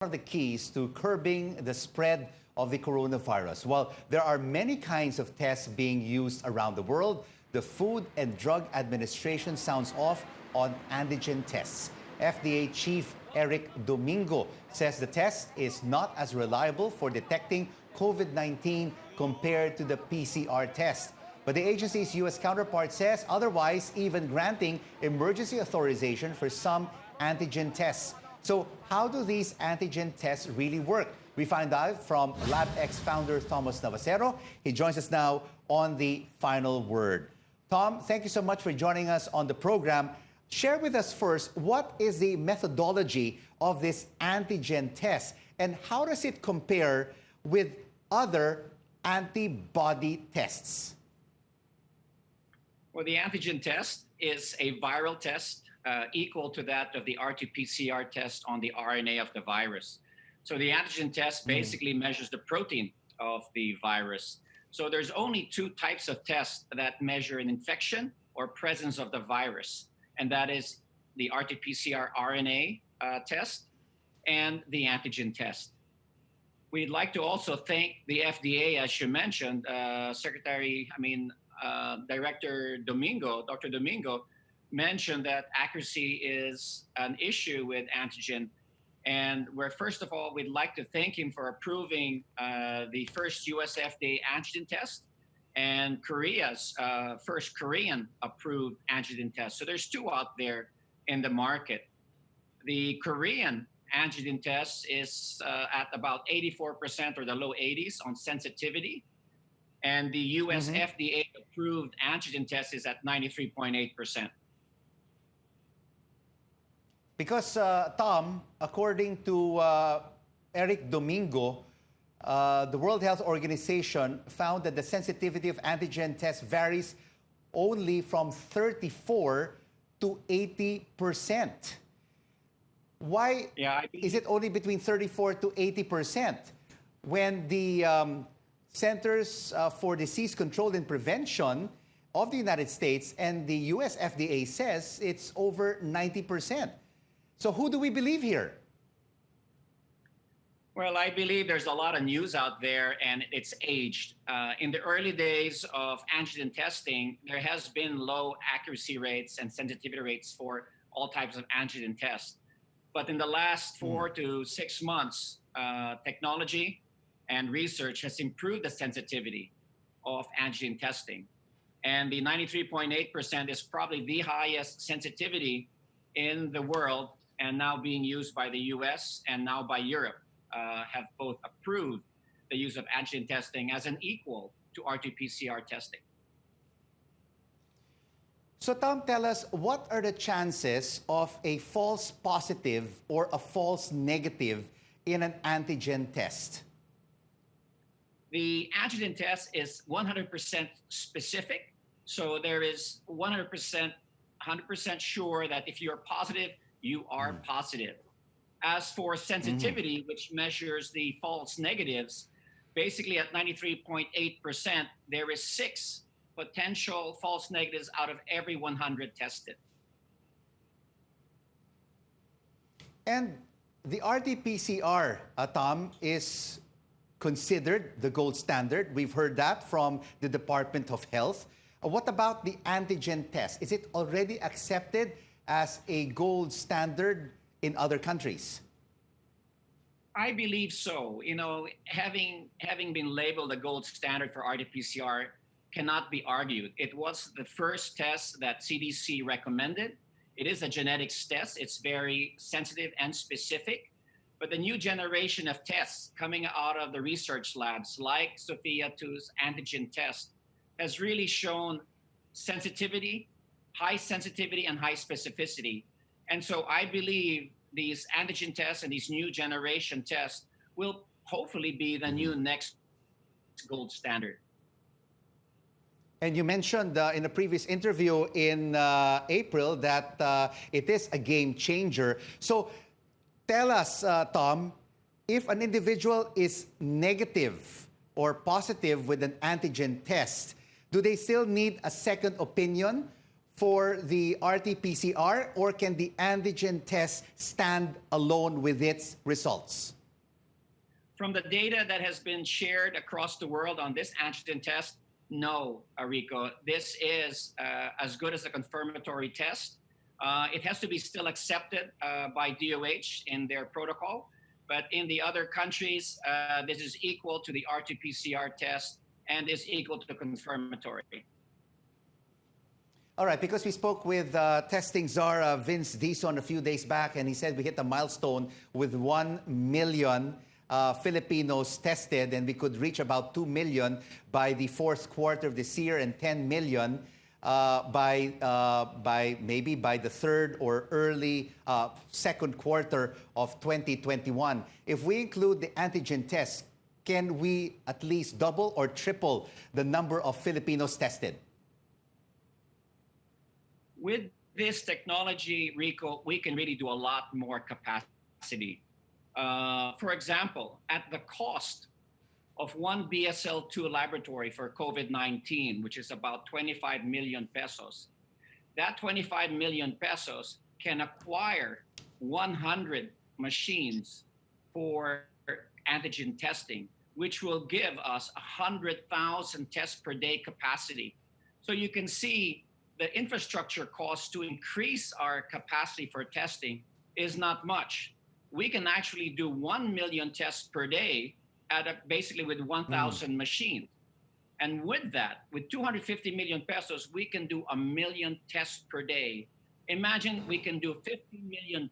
of the keys to curbing the spread of the coronavirus? Well, there are many kinds of tests being used around the world. The Food and Drug Administration sounds off on antigen tests. FDA Chief Eric Domingo says the test is not as reliable for detecting COVID-19 compared to the PCR test. But the agency's U.S. counterpart says otherwise, even granting emergency authorization for some antigen tests. So how do these antigen tests really work? We find out from Lab-X Founder Thomas Navasero. He joins us now on the final word. Tom, thank you so much for joining us on the program. Share with us first, what is the methodology of this antigen test and how does it compare with other antibody tests? Well, the antigen test is a viral test equal to that of the RT-PCR test on the RNA of the virus. So the antigen test basically measures the protein of the virus. So there's only two types of tests that measure an infection or presence of the virus, and that is the RT-PCR RNA test and the antigen test. We'd like to also thank the FDA, as you mentioned, Director Domingo, Dr. Domingo, mentioned that accuracy is an issue with antigen. And first of all, we'd like to thank him for approving the first US FDA antigen test and Korea's first Korean approved antigen test. So there's two out there in the market. The Korean antigen test is at about 84% or the low 80s on sensitivity. And the US FDA approved antigen test is at 93.8%. Because, Tom, according to Eric Domingo, the World Health Organization found that the sensitivity of antigen tests varies only from 34 to 80%. Why is it only between 34 to 80% when the Centers for Disease Control and Prevention of the United States and the US FDA says it's over 90%? So who do we believe here? Well, I believe there's a lot of news out there and it's aged. In the early days of antigen testing, there has been low accuracy rates and sensitivity rates for all types of antigen tests. But in the last 4 to 6 months, technology and research has improved the sensitivity of antigen testing. And the 93.8% is probably the highest sensitivity in the world, and now being used by the US and now by Europe, have both approved the use of antigen testing as an equal to RT-PCR testing. So Tom, tell us, what are the chances of a false positive or a false negative in an antigen test? The antigen test is 100% specific. So there is 100% sure that if you're positive, you are positive. As for sensitivity, which measures the false negatives, basically at 93.8%, there is 6 potential false negatives out of every 100 tested. And the RT-PCR, Tom, is considered the gold standard. We've heard that from the Department of Health. What about the antigen test? Is it already accepted as a gold standard in other countries? I believe so. You know, having been labeled the gold standard for RT-PCR cannot be argued. It was the first test that CDC recommended. It is a genetics test. It's very sensitive and specific. But the new generation of tests coming out of the research labs, like Sophia 2's antigen test, has really shown sensitivity, high sensitivity and high specificity. And so I believe these antigen tests and these new generation tests will hopefully be the new next gold standard. And you mentioned in a previous interview in April that it is a game changer. So tell us, Tom, if an individual is negative or positive with an antigen test, do they still need a second opinion for the RT-PCR, or can the antigen test stand alone with its results? From the data that has been shared across the world on this antigen test, no, Rico. This is as good as a confirmatory test. It has to be still accepted by DOH in their protocol. But in the other countries, this is equal to the RT-PCR test and is equal to the confirmatory. All right, because we spoke with testing czar Vince Dizon a few days back, and he said we hit a milestone with 1 million Filipinos tested, and we could reach about 2 million by the fourth quarter of this year, and 10 million maybe by the third or early second quarter of 2021. If we include the antigen test, can we at least double or triple the number of Filipinos tested? With this technology, Rico, we can really do a lot more capacity. For example, at the cost of one BSL-2 laboratory for COVID-19, which is about 25 million pesos, that 25 million pesos can acquire 100 machines for antigen testing, which will give us 100,000 tests per day capacity. So you can see the infrastructure cost to increase our capacity for testing is not much. We can actually do 1 million tests per day basically with 1,000 machines. And with that, with 250 million pesos, we can do 1 million tests per day. Imagine we can do 50 million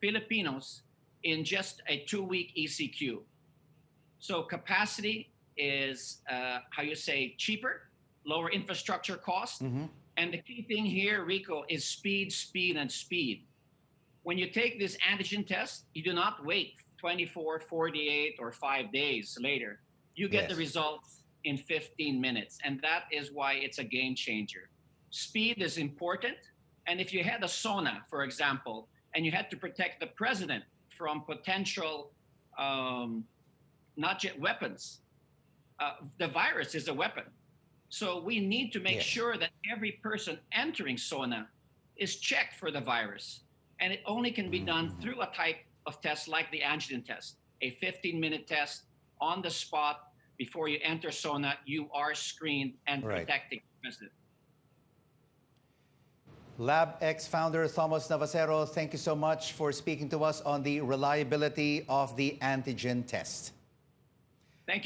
Filipinos in just a 2-week ECQ. So capacity is, cheaper, lower infrastructure cost. And the key thing here, Rico, is speed, speed, and speed. When you take this antigen test, you do not wait 24, 48, or 5 days later. You get the results in 15 minutes. And that is why it's a game changer. Speed is important. And if you had a SONA, for example, and you had to protect the president from potential, not just weapons, the virus is a weapon. So we need to make sure that every person entering SONA is checked for the virus. And it only can be done through a type of test like the antigen test, a 15-minute test on the spot before you enter SONA. You are screened and protecting the president. Lab-X Founder Thomas Navasero, thank you so much for speaking to us on the reliability of the antigen test.